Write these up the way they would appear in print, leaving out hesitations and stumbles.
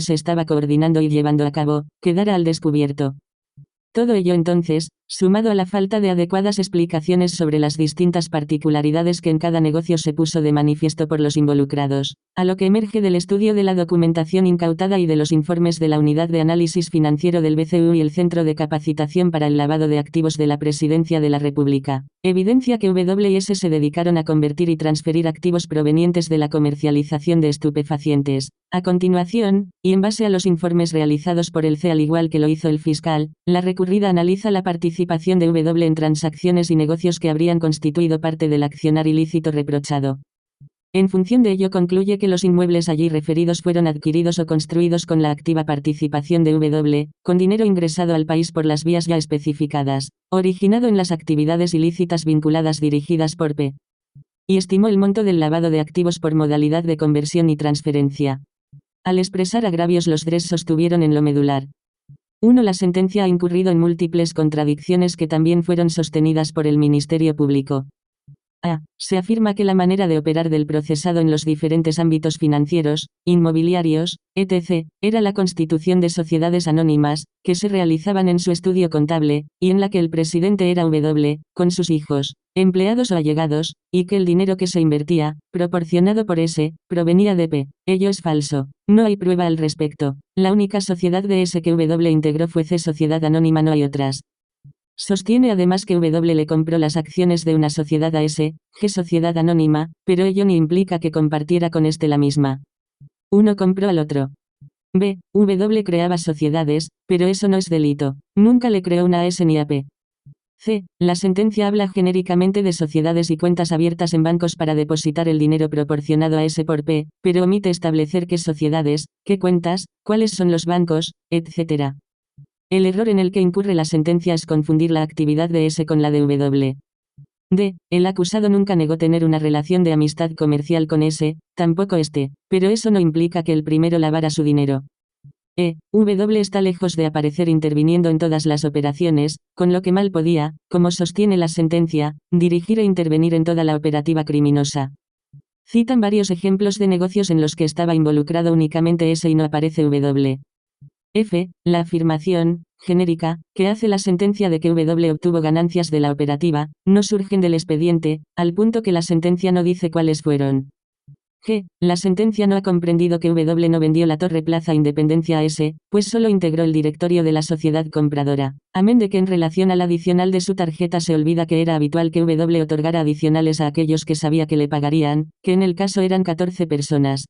se estaba coordinando y llevando a cabo, quedara al descubierto. Todo ello entonces, sumado a la falta de adecuadas explicaciones sobre las distintas particularidades que en cada negocio se puso de manifiesto por los involucrados, a lo que emerge del estudio de la documentación incautada y de los informes de la Unidad de Análisis Financiero del BCU y el Centro de Capacitación para el Lavado de Activos de la Presidencia de la República, evidencia que W&S se dedicaron a convertir y transferir activos provenientes de la comercialización de estupefacientes. A continuación, y en base a los informes realizados por el CE al igual que lo hizo el fiscal, la recurrida analiza la participación de W en transacciones y negocios que habrían constituido parte del accionar ilícito reprochado. En función de ello concluye que los inmuebles allí referidos fueron adquiridos o construidos con la activa participación de W, con dinero ingresado al país por las vías ya especificadas, originado en las actividades ilícitas vinculadas dirigidas por P. Y estimó el monto del lavado de activos por modalidad de conversión y transferencia. Al expresar agravios los DRES sostuvieron en lo medular. 1. La sentencia ha incurrido en múltiples contradicciones que también fueron sostenidas por el Ministerio Público. A. Se afirma que la manera de operar del procesado en los diferentes ámbitos financieros, inmobiliarios, etc., era la constitución de sociedades anónimas, que se realizaban en su estudio contable, y en la que el presidente era W, con sus hijos, empleados o allegados, y que el dinero que se invertía, proporcionado por S, provenía de P. Ello es falso. No hay prueba al respecto. La única sociedad de S que W integró fue C Sociedad Anónima, no hay otras. Sostiene además que W le compró las acciones de una sociedad a S, G Sociedad Anónima, pero ello ni implica que compartiera con este la misma. Uno compró al otro. B. W creaba sociedades, pero eso no es delito. Nunca le creó una a S ni a P. C. La sentencia habla genéricamente de sociedades y cuentas abiertas en bancos para depositar el dinero proporcionado a S por P, pero omite establecer qué sociedades, qué cuentas, cuáles son los bancos, etc. El error en el que incurre la sentencia es confundir la actividad de S con la de W. D. El acusado nunca negó tener una relación de amistad comercial con S, tampoco este, pero eso no implica que el primero lavara su dinero. W está lejos de aparecer interviniendo en todas las operaciones, con lo que mal podía, como sostiene la sentencia, dirigir e intervenir en toda la operativa criminosa. Citan varios ejemplos de negocios en los que estaba involucrado únicamente S y no aparece W. F. La afirmación, genérica, que hace la sentencia de que W obtuvo ganancias de la operativa, no surgen del expediente, al punto que la sentencia no dice cuáles fueron. G. La sentencia no ha comprendido que W no vendió la Torre Plaza Independencia a S, pues solo integró el directorio de la sociedad compradora, amén de que en relación al adicional de su tarjeta se olvida que era habitual que W otorgara adicionales a aquellos que sabía que le pagarían, que en el caso eran 14 personas.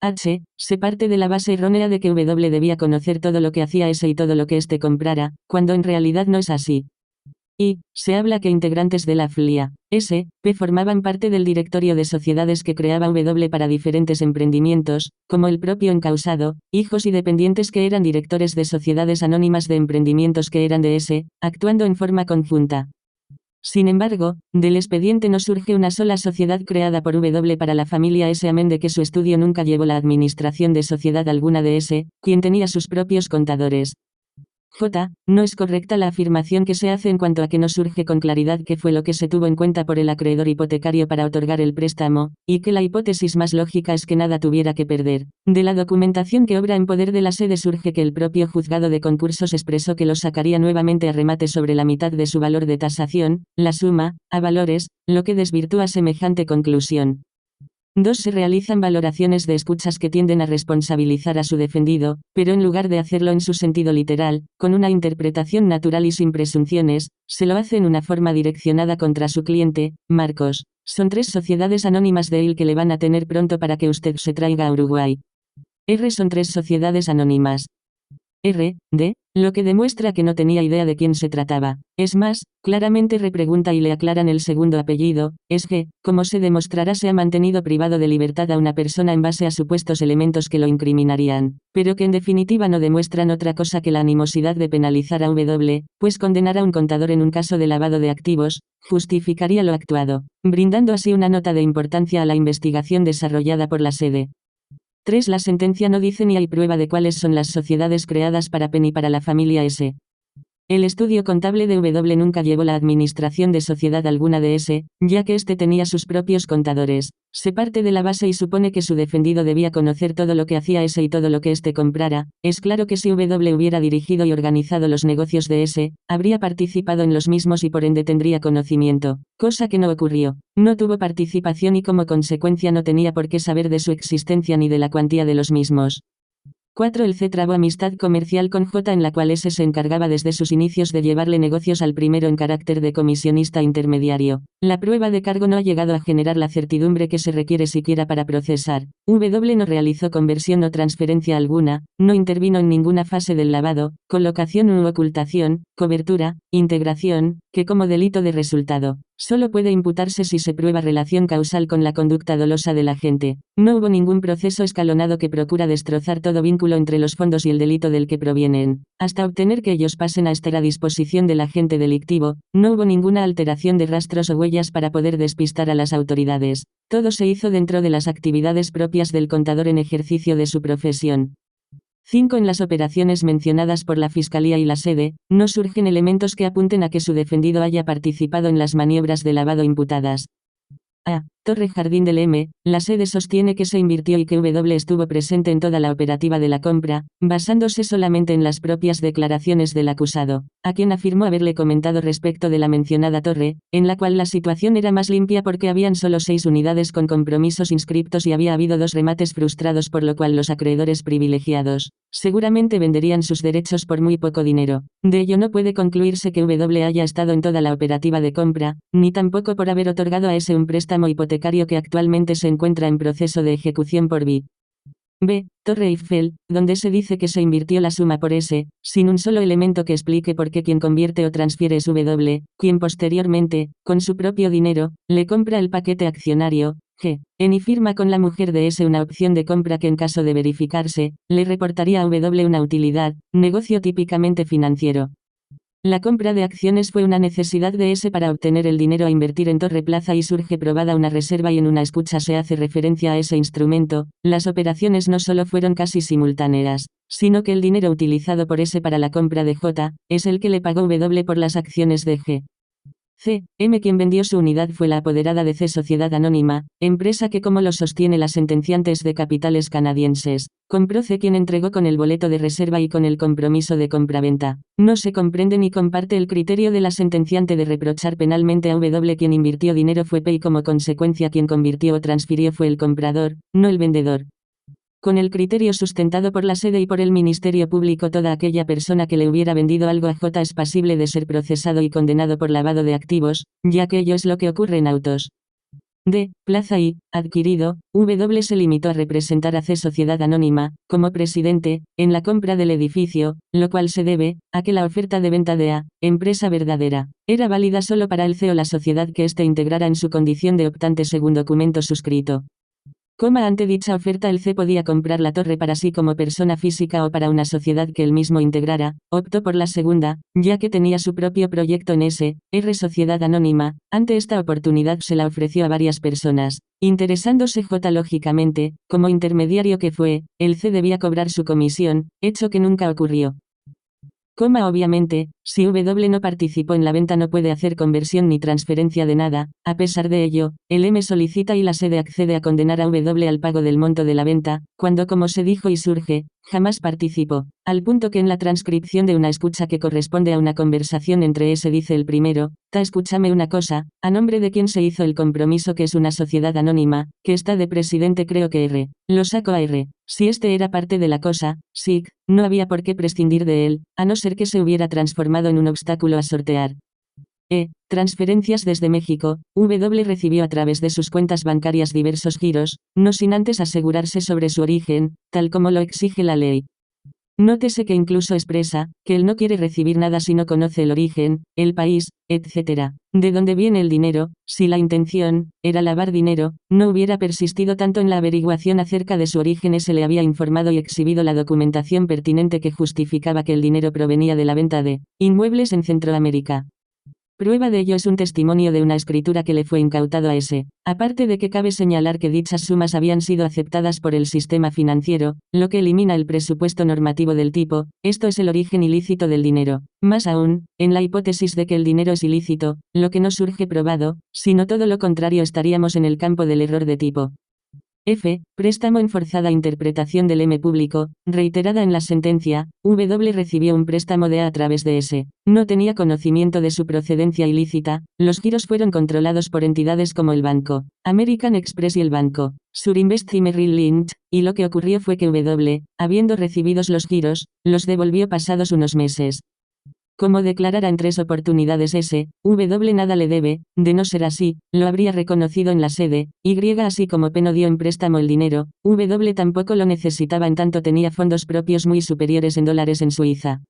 H. Se parte de la base errónea de que W debía conocer todo lo que hacía S y todo lo que éste comprara, cuando en realidad no es así. Y, se habla que integrantes de la FLIA, S, P formaban parte del directorio de sociedades que creaba W para diferentes emprendimientos, como el propio encausado, hijos y dependientes que eran directores de sociedades anónimas de emprendimientos que eran de S, actuando en forma conjunta. Sin embargo, del expediente no surge una sola sociedad creada por W para la familia S amén de que su estudio nunca llevó la administración de sociedad alguna de S, quien tenía sus propios contadores. J. No es correcta la afirmación que se hace en cuanto a que no surge con claridad qué fue lo que se tuvo en cuenta por el acreedor hipotecario para otorgar el préstamo, y que la hipótesis más lógica es que nada tuviera que perder. De la documentación que obra en poder de la sede surge que el propio juzgado de concursos expresó que los sacaría nuevamente a remate sobre la mitad de su valor de tasación, la suma, a valores, lo que desvirtúa semejante conclusión. 2. Se realizan valoraciones de escuchas que tienden a responsabilizar a su defendido, pero en lugar de hacerlo en su sentido literal, con una interpretación natural y sin presunciones, se lo hace en una forma direccionada contra su cliente, Marcos. Son 3 sociedades anónimas de él que le van a tener pronto para que usted se traiga a Uruguay. R. Son 3 sociedades anónimas. R. D. Lo que demuestra que no tenía idea de quién se trataba. Es más, claramente repregunta y le aclaran el segundo apellido, es G. Como se demostrará se ha mantenido privado de libertad a una persona en base a supuestos elementos que lo incriminarían, pero que en definitiva no demuestran otra cosa que la animosidad de penalizar a W, pues condenar a un contador en un caso de lavado de activos, justificaría lo actuado, brindando así una nota de importancia a la investigación desarrollada por la sede. 3. La sentencia no dice ni hay prueba de cuáles son las sociedades creadas para P ni para la familia S. El estudio contable de W nunca llevó la administración de sociedad alguna de S, ya que éste tenía sus propios contadores. Se parte de la base y supone que su defendido debía conocer todo lo que hacía S y todo lo que éste comprara. Es claro que si W hubiera dirigido y organizado los negocios de S, habría participado en los mismos y por ende tendría conocimiento, cosa que no ocurrió. No tuvo participación y como consecuencia no tenía por qué saber de su existencia ni de la cuantía de los mismos. 4. El C trabó amistad comercial con J en la cual S se encargaba desde sus inicios de llevarle negocios al primero en carácter de comisionista intermediario. La prueba de cargo no ha llegado a generar la certidumbre que se requiere siquiera para procesar. W no realizó conversión o transferencia alguna, no intervino en ninguna fase del lavado, colocación u ocultación, cobertura, integración, que como delito de resultado. Solo puede imputarse si se prueba relación causal con la conducta dolosa del agente. No hubo ningún proceso escalonado que procura destrozar todo vínculo entre los fondos y el delito del que provienen, hasta obtener que ellos pasen a estar a disposición del agente delictivo. No hubo ninguna alteración de rastros o huellas para poder despistar a las autoridades. Todo se hizo dentro de las actividades propias del contador en ejercicio de su profesión. 5. En las operaciones mencionadas por la Fiscalía y la sede, no surgen elementos que apunten a que su defendido haya participado en las maniobras de lavado imputadas. A. Torre Jardín del M. La sede sostiene que se invirtió y que W estuvo presente en toda la operativa de la compra, basándose solamente en las propias declaraciones del acusado, a quien afirmó haberle comentado respecto de la mencionada torre, en la cual la situación era más limpia porque habían solo 6 unidades con compromisos inscriptos y había habido 2 remates frustrados, por lo cual los acreedores privilegiados seguramente venderían sus derechos por muy poco dinero. De ello no puede concluirse que W haya estado en toda la operativa de compra, ni tampoco por haber otorgado a S un préstamo hipotecario que actualmente se encuentra en proceso de ejecución por B. Torre Eiffel, donde se dice que se invirtió la suma por S, sin un solo elemento que explique por qué quien convierte o transfiere es W, quien posteriormente, con su propio dinero, le compra el paquete accionario, G. Y firma con la mujer de S una opción de compra que en caso de verificarse, le reportaría a W una utilidad, negocio típicamente financiero. La compra de acciones fue una necesidad de S para obtener el dinero a invertir en Torre Plaza y surge probada una reserva y en una escucha se hace referencia a ese instrumento. Las operaciones no solo fueron casi simultáneas, sino que el dinero utilizado por S para la compra de J, es el que le pagó W por las acciones de G. M. Quien vendió su unidad fue la apoderada de C Sociedad Anónima, empresa que, como lo sostiene la sentenciante, es de capitales canadienses. Compró C quien entregó con el boleto de reserva y con el compromiso de compraventa. No se comprende ni comparte el criterio de la sentenciante de reprochar penalmente a W. Quien invirtió dinero fue P y como consecuencia quien convirtió o transfirió fue el comprador, no el vendedor. Con el criterio sustentado por la sede y por el Ministerio Público, toda aquella persona que le hubiera vendido algo a J es pasible de ser procesado y condenado por lavado de activos, ya que ello es lo que ocurre en autos. Plaza I, adquirido, W se limitó a representar a C Sociedad Anónima, como presidente, en la compra del edificio, lo cual se debe a que la oferta de venta de A, empresa verdadera, era válida solo para el C o la sociedad que éste integrara en su condición de optante según documento suscrito. Ante dicha oferta el C podía comprar la torre para sí como persona física o para una sociedad que él mismo integrara. Optó por la segunda, ya que tenía su propio proyecto en S.R. Sociedad Anónima. Ante esta oportunidad se la ofreció a varias personas, interesándose J. Lógicamente, como intermediario que fue, el C debía cobrar su comisión, hecho que nunca ocurrió. Obviamente, si W no participó en la venta no puede hacer conversión ni transferencia de nada. A pesar de ello, el M solicita y la sede accede a condenar a W al pago del monto de la venta, cuando, como se dijo y surge, jamás participó, al punto que en la transcripción de una escucha que corresponde a una conversación entre S dice el primero: escúchame una cosa, a nombre de quien se hizo el compromiso, que es una sociedad anónima, que está de presidente, creo que R. Lo saco a R. Si este era parte de la cosa, SIC, no había por qué prescindir de él, a no ser que se hubiera transformado en un obstáculo a sortear. Transferencias desde México. W recibió a través de sus cuentas bancarias diversos giros, no sin antes asegurarse sobre su origen, tal como lo exige la ley. Nótese que incluso expresa que él no quiere recibir nada si no conoce el origen, el país, etc. De dónde viene el dinero. Si la intención era lavar dinero, no hubiera persistido tanto en la averiguación acerca de su origen. Se le había informado y exhibido la documentación pertinente que justificaba que el dinero provenía de la venta de inmuebles en Centroamérica. Prueba de ello es un testimonio de una escritura que le fue incautado a S. Aparte de que cabe señalar que dichas sumas habían sido aceptadas por el sistema financiero, lo que elimina el presupuesto normativo del tipo, esto es el origen ilícito del dinero. Más aún, en la hipótesis de que el dinero es ilícito, lo que no surge probado, sino todo lo contrario estaríamos en el campo del error de tipo. F. Préstamo en forzada interpretación del M público, reiterada en la sentencia, W recibió un préstamo de A través de S. No tenía conocimiento de su procedencia ilícita, los giros fueron controlados por entidades como el Banco American Express y el Banco Surinvest y Merrill Lynch, y lo que ocurrió fue que W, habiendo recibidos los giros, los devolvió pasados unos meses. Como declarara en 3 oportunidades W nada le debe, de no ser así, lo habría reconocido en la sede, Y así como P no dio en préstamo el dinero, W tampoco lo necesitaba en tanto tenía fondos propios muy superiores en dólares en Suiza.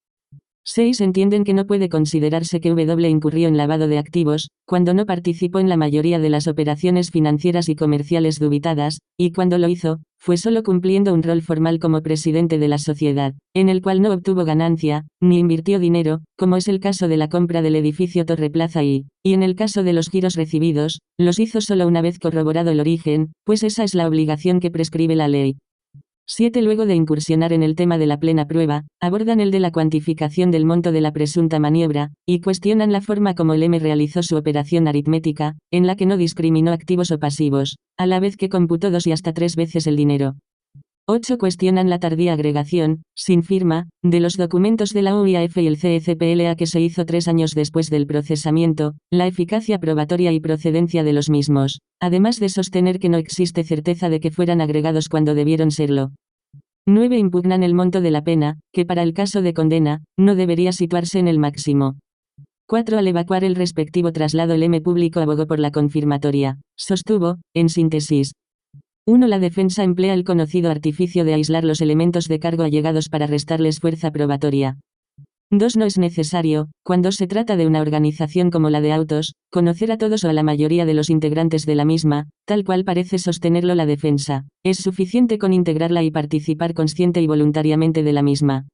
6. Entienden que no puede considerarse que W incurrió en lavado de activos, cuando no participó en la mayoría de las operaciones financieras y comerciales dubitadas, y cuando lo hizo, fue solo cumpliendo un rol formal como presidente de la sociedad, en el cual no obtuvo ganancia, ni invirtió dinero, como es el caso de la compra del edificio Torre Plaza y en el caso de los giros recibidos, los hizo solo una vez corroborado el origen, pues esa es la obligación que prescribe la ley. 7. Luego de incursionar en el tema de la plena prueba, abordan el de la cuantificación del monto de la presunta maniobra, y cuestionan la forma como el M realizó su operación aritmética, en la que no discriminó activos o pasivos, a la vez que computó 2 y hasta 3 veces el dinero. 8. Cuestionan la tardía agregación, sin firma, de los documentos de la UIAF y el CECPLA que se hizo 3 años después del procesamiento, la eficacia probatoria y procedencia de los mismos, además de sostener que no existe certeza de que fueran agregados cuando debieron serlo. 9. Impugnan el monto de la pena, que para el caso de condena, no debería situarse en el máximo. 4. Al evacuar el respectivo traslado el M público abogó por la confirmatoria. Sostuvo, en síntesis. 1. La defensa emplea el conocido artificio de aislar los elementos de cargo allegados para restarles fuerza probatoria. 2. No es necesario, cuando se trata de una organización como la de autos, conocer a todos o a la mayoría de los integrantes de la misma, tal cual parece sostenerlo la defensa. Es suficiente con integrarla y participar consciente y voluntariamente de la misma.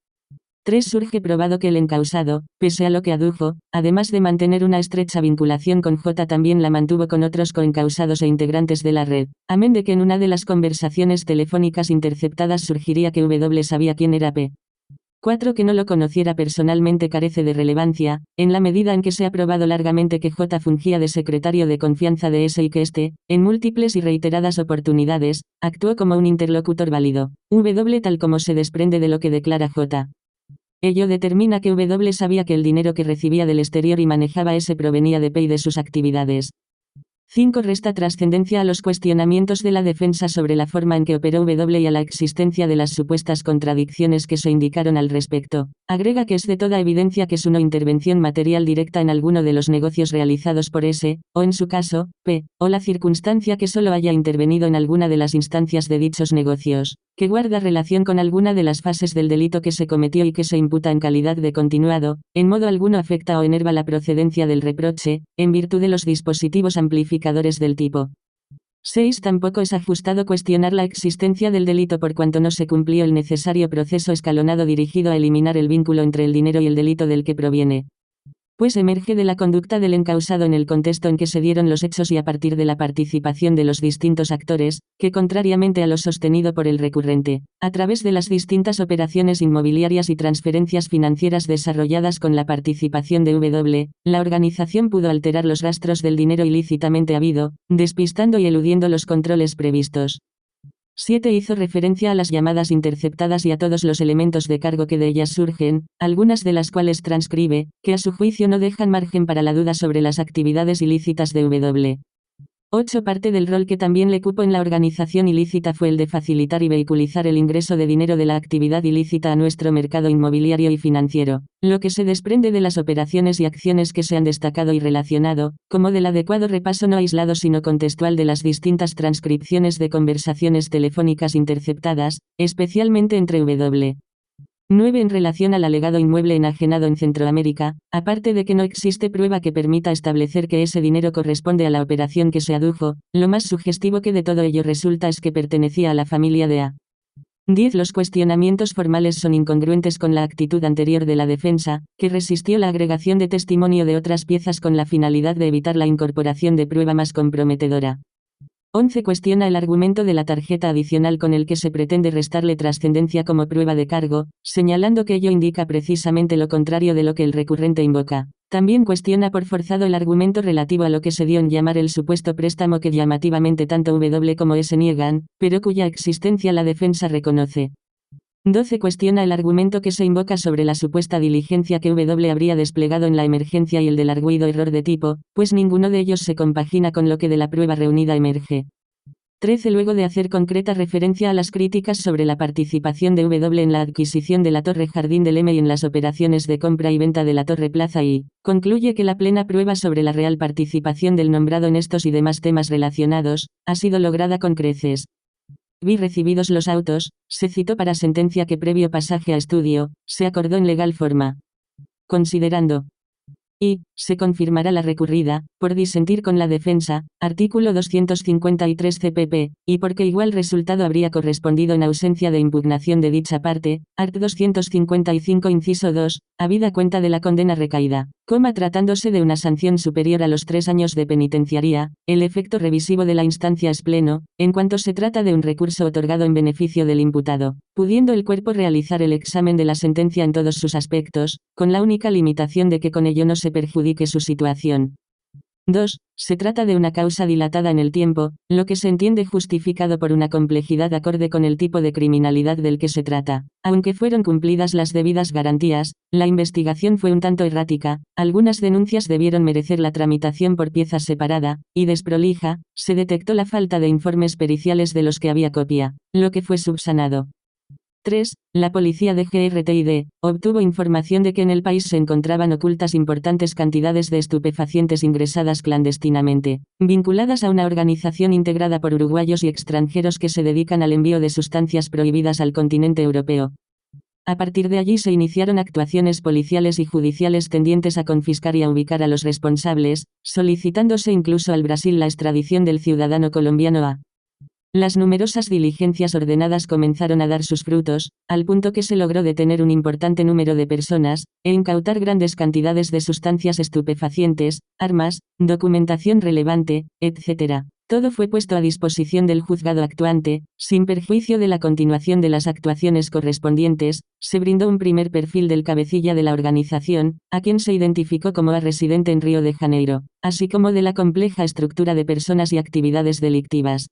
3. Surge probado que el encausado, pese a lo que adujo, además de mantener una estrecha vinculación con J también la mantuvo con otros coencausados e integrantes de la red, amén de que en una de las conversaciones telefónicas interceptadas surgiría que W sabía quién era P. 4. Que no lo conociera personalmente carece de relevancia, en la medida en que se ha probado largamente que J fungía de secretario de confianza de S y que éste, en múltiples y reiteradas oportunidades, actuó como un interlocutor válido. W tal como se desprende de lo que declara J. Ello determina que W sabía que el dinero que recibía del exterior y manejaba S provenía de P y de sus actividades. 5. Resta trascendencia a los cuestionamientos de la defensa sobre la forma en que operó W y a la existencia de las supuestas contradicciones que se indicaron al respecto. Agrega que es de toda evidencia que su no intervención material directa en alguno de los negocios realizados por S, o en su caso, P, o la circunstancia que solo haya intervenido en alguna de las instancias de dichos negocios, que guarda relación con alguna de las fases del delito que se cometió y que se imputa en calidad de continuado, en modo alguno afecta o enerva la procedencia del reproche, en virtud de los dispositivos amplificadores del tipo. 6. Tampoco es ajustado cuestionar la existencia del delito por cuanto no se cumplió el necesario proceso escalonado dirigido a eliminar el vínculo entre el dinero y el delito del que proviene. Pues emerge de la conducta del encausado en el contexto en que se dieron los hechos y a partir de la participación de los distintos actores, que contrariamente a lo sostenido por el recurrente, a través de las distintas operaciones inmobiliarias y transferencias financieras desarrolladas con la participación de W, la organización pudo alterar los rastros del dinero ilícitamente habido, despistando y eludiendo los controles previstos. 7. Hizo referencia a las llamadas interceptadas y a todos los elementos de cargo que de ellas surgen, algunas de las cuales transcribe, que a su juicio no dejan margen para la duda sobre las actividades ilícitas de W. 8. Parte del rol que también le cupo en la organización ilícita fue el de facilitar y vehiculizar el ingreso de dinero de la actividad ilícita a nuestro mercado inmobiliario y financiero, lo que se desprende de las operaciones y acciones que se han destacado y relacionado, como del adecuado repaso no aislado sino contextual de las distintas transcripciones de conversaciones telefónicas interceptadas, especialmente entre W. 9. En relación al alegado inmueble enajenado en Centroamérica, aparte de que no existe prueba que permita establecer que ese dinero corresponde a la operación que se adujo, lo más sugestivo que de todo ello resulta es que pertenecía a la familia de A. 10. Los cuestionamientos formales son incongruentes con la actitud anterior de la defensa, que resistió la agregación de testimonio de otras piezas con la finalidad de evitar la incorporación de prueba más comprometedora. 11. Cuestiona el argumento de la tarjeta adicional con el que se pretende restarle trascendencia como prueba de cargo, señalando que ello indica precisamente lo contrario de lo que el recurrente invoca. También cuestiona por forzado el argumento relativo a lo que se dio en llamar el supuesto préstamo que llamativamente tanto W como S niegan, pero cuya existencia la defensa reconoce. 12. Cuestiona el argumento que se invoca sobre la supuesta diligencia que W habría desplegado en la emergencia y el del arguido error de tipo, pues ninguno de ellos se compagina con lo que de la prueba reunida emerge. 13. Luego de hacer concreta referencia a las críticas sobre la participación de W en la adquisición de la Torre Jardín del M y en las operaciones de compra y venta de la Torre Plaza I, concluye que la plena prueba sobre la real participación del nombrado en estos y demás temas relacionados, ha sido lograda con creces. Recibidos los autos, se citó para sentencia que previo pasaje a estudio, se acordó en legal forma. Considerando y, se confirmará la recurrida, por disentir con la defensa, artículo 253 CPP, y porque igual resultado habría correspondido en ausencia de impugnación de dicha parte, art. 255 inciso 2, habida cuenta de la condena recaída, tratándose de una sanción superior a los 3 años de penitenciaría, el efecto revisivo de la instancia es pleno, en cuanto se trata de un recurso otorgado en beneficio del imputado, pudiendo el cuerpo realizar el examen de la sentencia en todos sus aspectos, con la única limitación de que con ello no se perjudique su situación. 2. Se trata de una causa dilatada en el tiempo, lo que se entiende justificado por una complejidad acorde con el tipo de criminalidad del que se trata. Aunque fueron cumplidas las debidas garantías, la investigación fue un tanto errática, algunas denuncias debieron merecer la tramitación por piezas separada, y desprolija, se detectó la falta de informes periciales de los que había copia, lo que fue subsanado. 3. La policía de GRTID obtuvo información de que en el país se encontraban ocultas importantes cantidades de estupefacientes ingresadas clandestinamente, vinculadas a una organización integrada por uruguayos y extranjeros que se dedican al envío de sustancias prohibidas al continente europeo. A partir de allí se iniciaron actuaciones policiales y judiciales tendientes a confiscar y a ubicar a los responsables, solicitándose incluso al Brasil la extradición del ciudadano colombiano A. Las numerosas diligencias ordenadas comenzaron a dar sus frutos, al punto que se logró detener un importante número de personas, e incautar grandes cantidades de sustancias estupefacientes, armas, documentación relevante, etc. Todo fue puesto a disposición del juzgado actuante, sin perjuicio de la continuación de las actuaciones correspondientes, se brindó un primer perfil del cabecilla de la organización, a quien se identificó como residente en Río de Janeiro, así como de la compleja estructura de personas y actividades delictivas.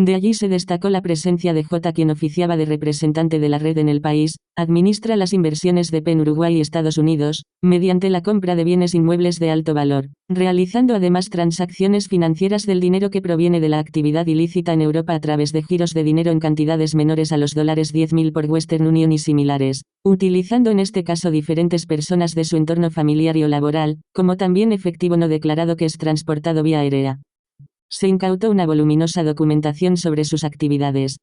De allí se destacó la presencia de J, quien oficiaba de representante de la red en el país, administra las inversiones de P en Uruguay y Estados Unidos, mediante la compra de bienes inmuebles de alto valor, realizando además transacciones financieras del dinero que proviene de la actividad ilícita en Europa a través de giros de dinero en cantidades menores a los $10.000 por Western Union y similares, utilizando en este caso diferentes personas de su entorno familiar y o laboral, como también efectivo no declarado que es transportado vía aérea. Se incautó una voluminosa documentación sobre sus actividades.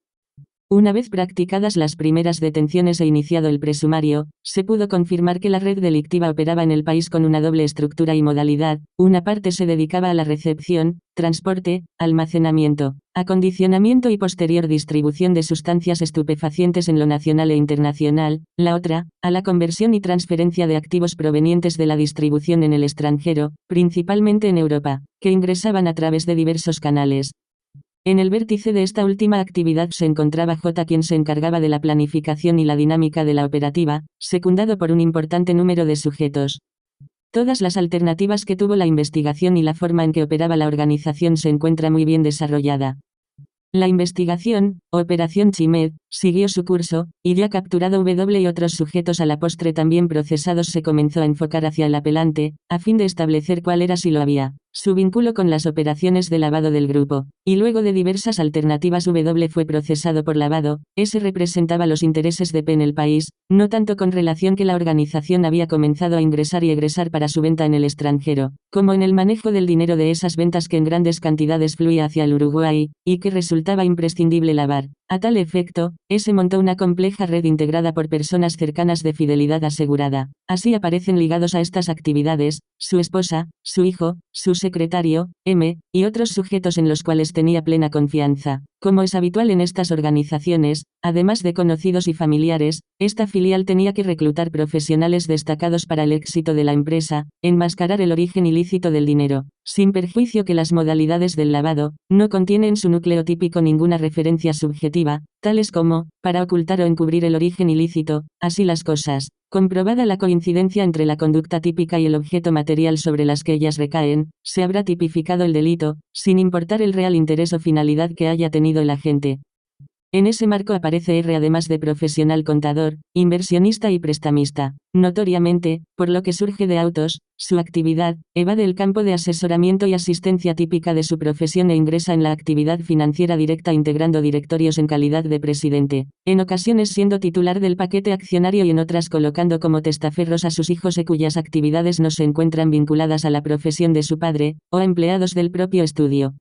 Una vez practicadas las primeras detenciones e iniciado el presumario, se pudo confirmar que la red delictiva operaba en el país con una doble estructura y modalidad. Una parte se dedicaba a la recepción, transporte, almacenamiento, acondicionamiento y posterior distribución de sustancias estupefacientes en lo nacional e internacional, la otra, a la conversión y transferencia de activos provenientes de la distribución en el extranjero, principalmente en Europa, que ingresaban a través de diversos canales. En el vértice de esta última actividad se encontraba J, quien se encargaba de la planificación y la dinámica de la operativa, secundado por un importante número de sujetos. Todas las alternativas que tuvo la investigación y la forma en que operaba la organización se encuentra muy bien desarrollada. La investigación, Operación Chimed, siguió su curso, y ya capturado W y otros sujetos a la postre también procesados se comenzó a enfocar hacia el apelante, a fin de establecer cuál era si lo había, su vínculo con las operaciones de lavado del grupo, y luego de diversas alternativas W fue procesado por lavado, S representaba los intereses de P en el país, no tanto con relación que la organización había comenzado a ingresar y egresar para su venta en el extranjero, como en el manejo del dinero de esas ventas que en grandes cantidades fluía hacia el Uruguay, y que resultaba imprescindible lavar. A tal efecto, S montó una compleja red integrada por personas cercanas de fidelidad asegurada. Así aparecen ligados a estas actividades, su esposa, su hijo, su secretario, M, y otros sujetos en los cuales tenía plena confianza. Como es habitual en estas organizaciones, además de conocidos y familiares, esta filial tenía que reclutar profesionales destacados para el éxito de la empresa, enmascarar el origen ilícito del dinero, sin perjuicio que las modalidades del lavado no contienen en su núcleo típico ninguna referencia subjetiva, tales como, para ocultar o encubrir el origen ilícito, así las cosas. Comprobada la coincidencia entre la conducta típica y el objeto material sobre las que ellas recaen, se habrá tipificado el delito, sin importar el real interés o finalidad que haya tenido el agente. En ese marco aparece R además de profesional contador, inversionista y prestamista. Notoriamente, por lo que surge de autos, su actividad evade el campo de asesoramiento y asistencia típica de su profesión e ingresa en la actividad financiera directa integrando directorios en calidad de presidente, en ocasiones siendo titular del paquete accionario y en otras colocando como testaferros a sus hijos cuyas actividades no se encuentran vinculadas a la profesión de su padre, o a empleados del propio estudio.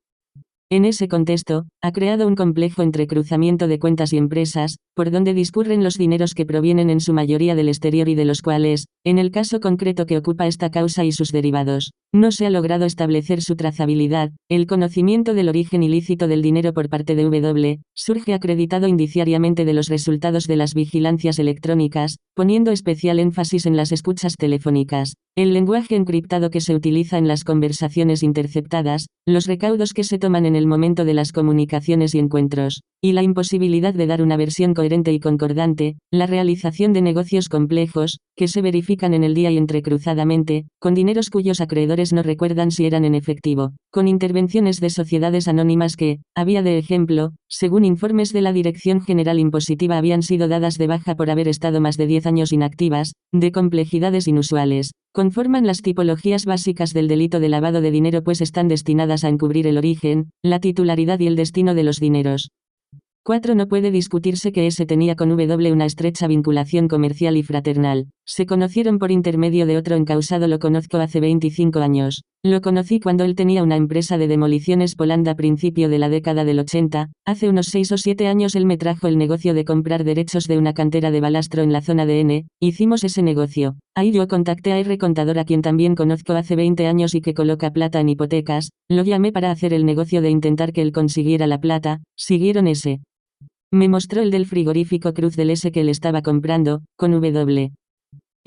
En ese contexto, ha creado un complejo entrecruzamiento de cuentas y empresas, por donde discurren los dineros que provienen en su mayoría del exterior y de los cuales, en el caso concreto que ocupa esta causa y sus derivados, no se ha logrado establecer su trazabilidad. El conocimiento del origen ilícito del dinero por parte de W surge acreditado indiciariamente de los resultados de las vigilancias electrónicas, poniendo especial énfasis en las escuchas telefónicas, el lenguaje encriptado que se utiliza en las conversaciones interceptadas, los recaudos que se toman en el momento de las comunicaciones y encuentros, y la imposibilidad de dar una versión coherente y concordante, la realización de negocios complejos, que se verifican en el día y entrecruzadamente, con dineros cuyos acreedores no recuerdan si eran en efectivo, con intervenciones de sociedades anónimas que, a vía de ejemplo, según informes de la Dirección General Impositiva habían sido dadas de baja por haber estado más de 10 años inactivas, de complejidades inusuales, conforman las tipologías básicas del delito de lavado de dinero pues están destinadas a encubrir el origen, la titularidad y el destino de los dineros. 4. No puede discutirse que S tenía con W una estrecha vinculación comercial y fraternal. Se conocieron por intermedio de otro encausado. Lo conozco hace 25 años. Lo conocí cuando él tenía una empresa de demoliciones Polanda a principio de la década del 80. Hace unos 6 o 7 años él me trajo el negocio de comprar derechos de una cantera de balastro en la zona de N. Hicimos ese negocio. Ahí yo contacté a R Contador, a quien también conozco hace 20 años y que coloca plata en hipotecas. Lo llamé para hacer el negocio de intentar que él consiguiera la plata. Siguieron ese. Me mostró el del frigorífico Cruz del S que él estaba comprando, con W.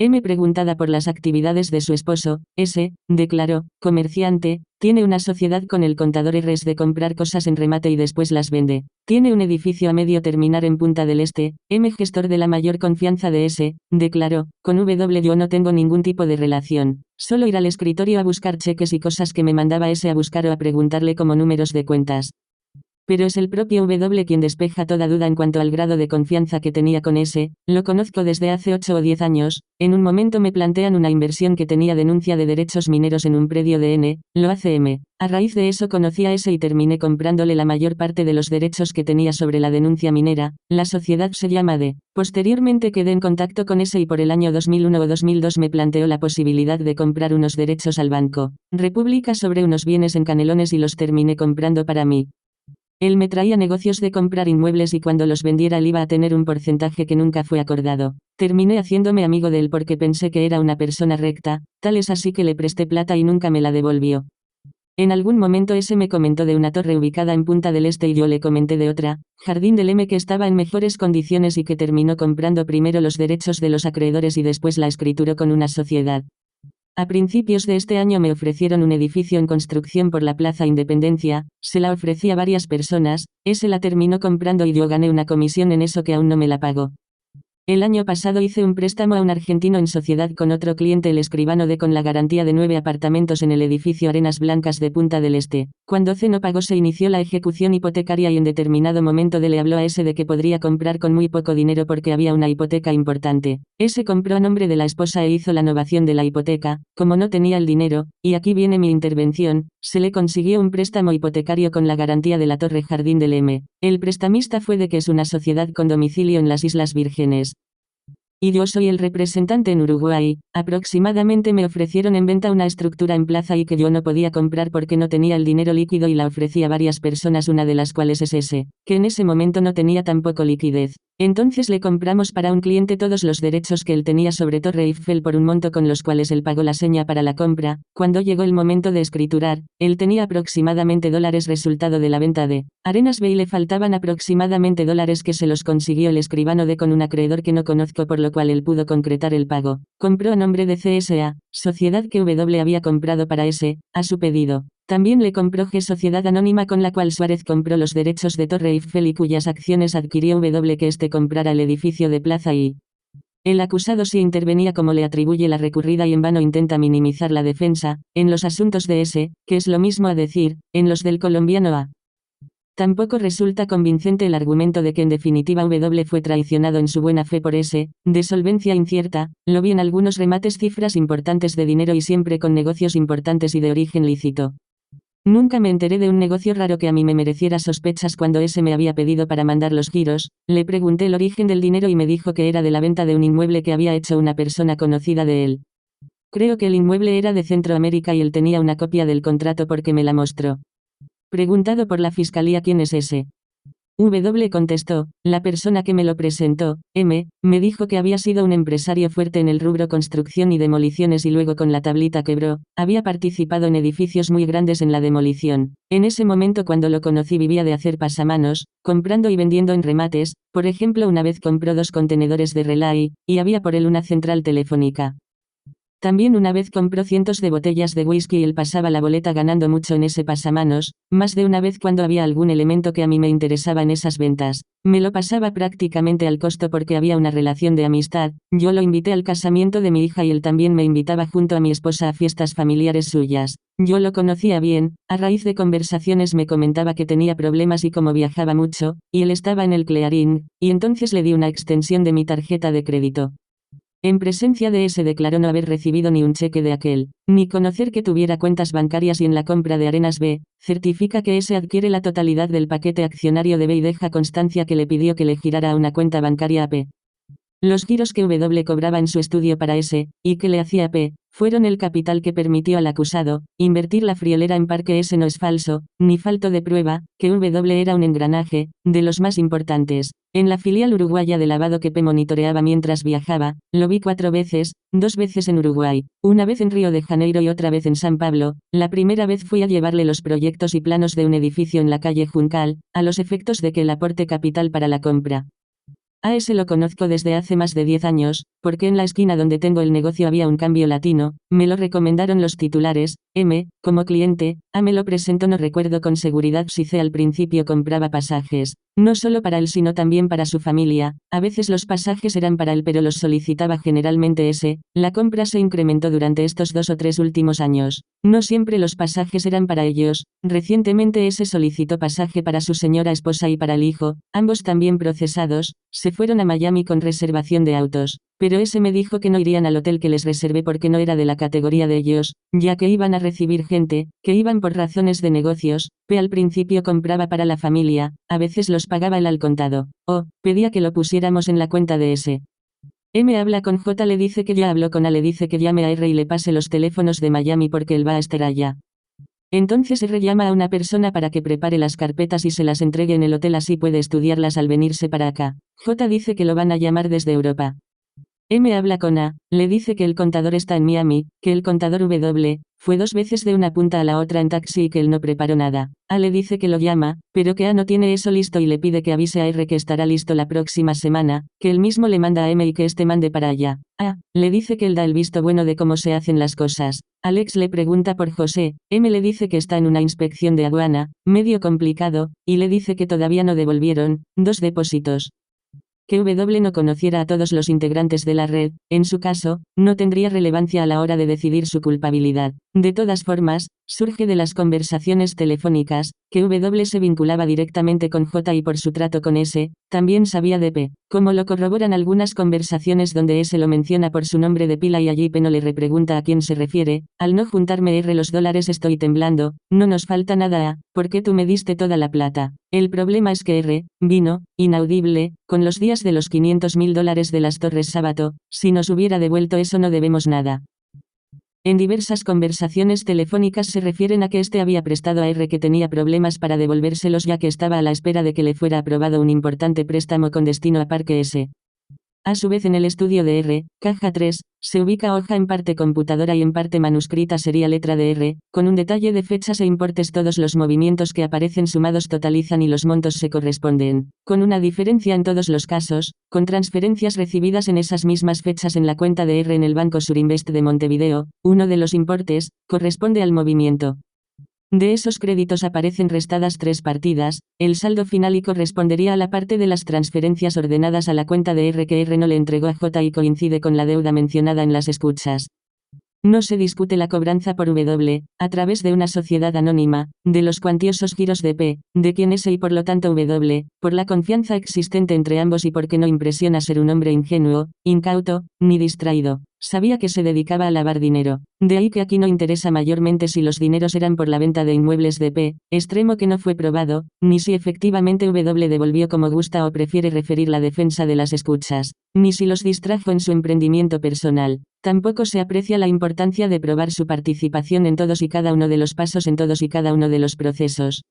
M preguntada por las actividades de su esposo, S, declaró, comerciante, tiene una sociedad con el contador R de comprar cosas en remate y después las vende. Tiene un edificio a medio terminar en Punta del Este. M gestor de la mayor confianza de S, declaró, con W yo no tengo ningún tipo de relación. Solo ir al escritorio a buscar cheques y cosas que me mandaba S a buscar o a preguntarle como números de cuentas. Pero es el propio W quien despeja toda duda en cuanto al grado de confianza que tenía con S. Lo conozco desde hace 8 o 10 años. En un momento me plantean una inversión que tenía denuncia de derechos mineros en un predio de N. Lo hace M. A raíz de eso conocí a S y terminé comprándole la mayor parte de los derechos que tenía sobre la denuncia minera. La sociedad se llama D. Posteriormente quedé en contacto con S y por el año 2001 o 2002 me planteó la posibilidad de comprar unos derechos al Banco República sobre unos bienes en Canelones y los terminé comprando para mí. Él me traía negocios de comprar inmuebles y cuando los vendiera él iba a tener un porcentaje que nunca fue acordado. Terminé haciéndome amigo de él porque pensé que era una persona recta, tal es así que le presté plata y nunca me la devolvió. En algún momento ese me comentó de una torre ubicada en Punta del Este y yo le comenté de otra, Jardín del M, que estaba en mejores condiciones y que terminó comprando primero los derechos de los acreedores y después la escrituró con una sociedad. A principios de este año me ofrecieron un edificio en construcción por la Plaza Independencia, se la ofrecí a varias personas, ese la terminó comprando y yo gané una comisión en eso que aún no me la pagó. El año pasado hice un préstamo a un argentino en sociedad con otro cliente, el escribano D, con la garantía de 9 apartamentos en el edificio Arenas Blancas de Punta del Este. Cuando C no pagó se inició la ejecución hipotecaria y en determinado momento D le habló a S de que podría comprar con muy poco dinero porque había una hipoteca importante. S compró a nombre de la esposa e hizo la novación de la hipoteca. Como no tenía el dinero, y aquí viene mi intervención, se le consiguió un préstamo hipotecario con la garantía de la Torre Jardín del M. El prestamista fue D, que es una sociedad con domicilio en las Islas Vírgenes. y yo soy el representante en Uruguay. Aproximadamente me ofrecieron en venta una estructura en Plaza y que yo no podía comprar porque no tenía el dinero líquido y la ofrecí a varias personas, una de las cuales es ese, que en ese momento no tenía tampoco liquidez. Entonces le compramos para un cliente todos los derechos que él tenía sobre Torre Eiffel por un monto con los cuales él pagó la seña para la compra. Cuando llegó el momento de escriturar, él tenía aproximadamente $, resultado de la venta de Arenas B y le faltaban aproximadamente $, que se los consiguió el escribano de con un acreedor que no conozco, por lo cual él pudo concretar el pago. Compró a nombre de CSA, sociedad que W había comprado para S, a su pedido. También le compró G, sociedad anónima con la cual Suárez compró los derechos de Torre Eiffel y cuyas acciones adquirió W que éste comprara el edificio de Plaza y el acusado sí intervenía como le atribuye la recurrida y en vano intenta minimizar la defensa, en los asuntos de S, que es lo mismo a decir, en los del colombiano A. Tampoco resulta convincente el argumento de que en definitiva W fue traicionado en su buena fe por S, de solvencia incierta. Lo vi en algunos remates, cifras importantes de dinero y siempre con negocios importantes y de origen lícito. Nunca me enteré de un negocio raro que a mí me mereciera sospechas. Cuando ese me había pedido para mandar los giros, le pregunté el origen del dinero y me dijo que era de la venta de un inmueble que había hecho una persona conocida de él. Creo que el inmueble era de Centroamérica y él tenía una copia del contrato porque me la mostró. Preguntado por la fiscalía quién es ese, W contestó, la persona que me lo presentó, M, me dijo que había sido un empresario fuerte en el rubro construcción y demoliciones y luego con la tablita quebró, había participado en edificios muy grandes en la demolición. En ese momento cuando lo conocí vivía de hacer pasamanos, comprando y vendiendo en remates, por ejemplo una vez compró 2 contenedores de Relay, y había por él una central telefónica. También una vez compró cientos de botellas de whisky y él pasaba la boleta ganando mucho en ese pasamanos, más de una vez cuando había algún elemento que a mí me interesaba en esas ventas. Me lo pasaba prácticamente al costo porque había una relación de amistad. Yo lo invité al casamiento de mi hija y él también me invitaba junto a mi esposa a fiestas familiares suyas. Yo lo conocía bien, a raíz de conversaciones me comentaba que tenía problemas y como viajaba mucho, y él estaba en el Clearín, y entonces le di una extensión de mi tarjeta de crédito. En presencia de ese declaró no haber recibido ni un cheque de aquel, ni conocer que tuviera cuentas bancarias y en la compra de Arenas B, certifica que ese adquiere la totalidad del paquete accionario de B y deja constancia que le pidió que le girara a una cuenta bancaria a P. Los giros que W cobraba en su estudio para S, y que le hacía P, fueron el capital que permitió al acusado invertir la friolera en par. Que ese no es falso, ni falto de prueba, que W era un engranaje, de los más importantes, en la filial uruguaya de lavado que P monitoreaba mientras viajaba. Lo vi 4 veces, 2 veces en Uruguay, una vez en Río de Janeiro y otra vez en San Pablo. La primera vez fui a llevarle los proyectos y planos de un edificio en la calle Juncal, a los efectos de que él aporte capital para la compra. A ese lo conozco desde hace más de 10 años, porque en la esquina donde tengo el negocio había un cambio latino, me lo recomendaron los titulares, M, como cliente, A me lo presentó, no recuerdo con seguridad si C al principio compraba pasajes, no solo para él sino también para su familia, a veces los pasajes eran para él pero los solicitaba generalmente S, la compra se incrementó durante estos 2 o 3 últimos años, no siempre los pasajes eran para ellos, recientemente S solicitó pasaje para su señora esposa y para el hijo, ambos también procesados, se fueron a Miami con reservación de autos, pero ese me dijo que no irían al hotel que les reservé porque no era de la categoría de ellos, ya que iban a recibir gente, que iban por razones de negocios. P al principio compraba para la familia, a veces los pagaba él al contado, o pedía que lo pusiéramos en la cuenta de S. M habla con J, le dice que ya habló con A, le dice que llame a R y le pase los teléfonos de Miami porque él va a estar allá. Entonces R llama a una persona para que prepare las carpetas y se las entregue en el hotel, así puede estudiarlas al venirse para acá. J dice que lo van a llamar desde Europa. M habla con A, le dice que el contador está en Miami, que el contador W fue 2 veces de una punta a la otra en taxi y que él no preparó nada. A le dice que lo llama, pero que A no tiene eso listo y le pide que avise a R que estará listo la próxima semana, que él mismo le manda a M y que este mande para allá. A le dice que él da el visto bueno de cómo se hacen las cosas. Alex le pregunta por José, M le dice que está en una inspección de aduana, medio complicado, y le dice que todavía no devolvieron 2 depósitos. Que W no conociera a todos los integrantes de la red, en su caso, no tendría relevancia a la hora de decidir su culpabilidad. De todas formas, surge de las conversaciones telefónicas, que W se vinculaba directamente con J y por su trato con S, también sabía de P, como lo corroboran algunas conversaciones donde S lo menciona por su nombre de pila y allí P no le repregunta a quién se refiere. Al no juntarme R los dólares estoy temblando, no nos falta nada A, porque tú me diste toda la plata. El problema es que R, vino, inaudible, con los días de los $500.000 de las Torres Sábato, si nos hubiera devuelto eso no debemos nada. En diversas conversaciones telefónicas se refieren a que este había prestado a R que tenía problemas para devolvérselos ya que estaba a la espera de que le fuera aprobado un importante préstamo con destino a Parque S. A su vez en el estudio de R, caja 3, se ubica hoja en parte computadora y en parte manuscrita sería letra de R, con un detalle de fechas e importes todos los movimientos que aparecen sumados totalizan y los montos se corresponden, con una diferencia en todos los casos, con transferencias recibidas en esas mismas fechas en la cuenta de R en el Banco Surinvest de Montevideo, uno de los importes, corresponde al movimiento. De esos créditos aparecen restadas 3 partidas, el saldo final y correspondería a la parte de las transferencias ordenadas a la cuenta de R que R no le entregó a J y coincide con la deuda mencionada en las escuchas. No se discute la cobranza por W, a través de una sociedad anónima, de los cuantiosos giros de P, de quien S y por lo tanto W, por la confianza existente entre ambos y porque no impresiona ser un hombre ingenuo, incauto, ni distraído. Sabía que se dedicaba a lavar dinero. De ahí que aquí no interesa mayormente si los dineros eran por la venta de inmuebles de P, extremo que no fue probado, ni si efectivamente W devolvió como gusta o prefiere referir la defensa de las escuchas, ni si los distrajo en su emprendimiento personal. Tampoco se aprecia la importancia de probar su participación en todos y cada uno de los pasos en todos y cada uno de los procesos.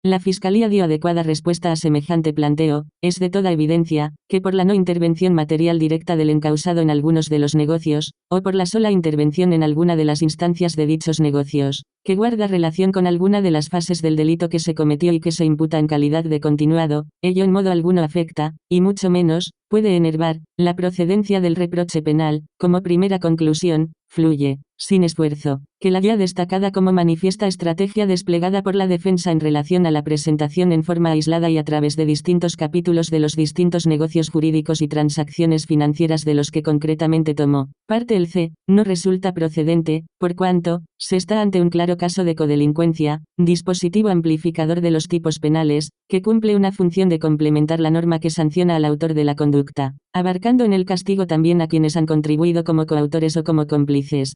La Fiscalía dio adecuada respuesta a semejante planteo. Es de toda evidencia, que por la no intervención material directa del encausado en algunos de los negocios, o por la sola intervención en alguna de las instancias de dichos negocios, que guarda relación con alguna de las fases del delito que se cometió y que se imputa en calidad de continuado, ello en modo alguno afecta, y mucho menos, puede enervar, la procedencia del reproche penal. Como primera conclusión, fluye, sin esfuerzo, que la ya destacada como manifiesta estrategia desplegada por la defensa en relación a la presentación en forma aislada y a través de distintos capítulos de los distintos negocios jurídicos y transacciones financieras de los que concretamente tomó parte el C, no resulta procedente, por cuanto, se está ante un claro caso de codelincuencia, dispositivo amplificador de los tipos penales, que cumple una función de complementar la norma que sanciona al autor de la conducta, abarcando en el castigo también a quienes han contribuido como coautores o como cómplices.